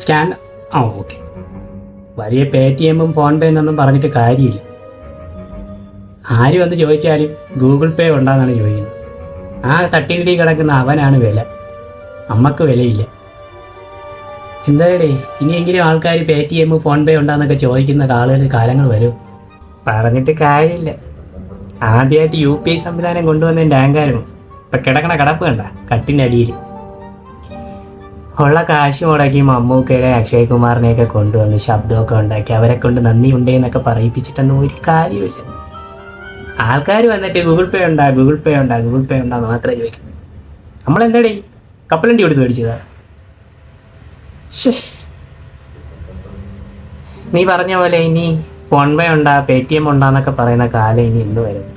Scan okay. വലിയ പേടിഎമ്മും phone പേ എന്നൊന്നും പറഞ്ഞിട്ട് കാര്യമില്ല. ആര് വന്ന് ചോദിച്ചാലും ഗൂഗിൾ പേ ഉണ്ടാകുന്നാണ് ചോദിക്കുന്നത്. ആ തട്ടിലിടി കിടക്കുന്ന അവനാണ് വില, നമ്മൾക്ക് വിലയില്ല. എന്തായാലേ ഇനിയെങ്കിലും ആൾക്കാർ പേടിഎം ഫോൺ പേ ഉണ്ടാകുന്നൊക്കെ ചോദിക്കുന്ന കാലങ്ങൾ വരും. പറഞ്ഞിട്ട് കാര്യമില്ല. ആദ്യമായിട്ട് UPI സംവിധാനം കൊണ്ടുവന്നതിൻ്റെ അഹങ്കാരവും ഇപ്പം കിടക്കണ കിടപ്പ് കണ്ട കട്ടിൻ്റെ അടിയിൽ. ഉള്ള കാശ് മുടക്കി മമ്മൂക്കയുടെ അക്ഷയ് കുമാറിനെയൊക്കെ കൊണ്ടുവന്ന് ശബ്ദമൊക്കെ ഉണ്ടാക്കി അവരെ കൊണ്ട് നന്ദി ഉണ്ടേന്നൊക്കെ പറയിപ്പിച്ചിട്ടൊന്നും ഒരു കാര്യമില്ല. ആൾക്കാർ വന്നിട്ട് ഗൂഗിൾ പേ ഉണ്ടാ മാത്രമേ ചോദിക്കൂ. നമ്മളെന്താടേ കപ്പലണ്ടി കൊടുത്ത് മേടിച്ചതാ? നീ പറഞ്ഞ പോലെ ഇനി ഫോൺ പേ ഉണ്ടാ പേടിഎം ഉണ്ടാന്നൊക്കെ പറയുന്ന കാലം ഇനി എന്ന് വരും?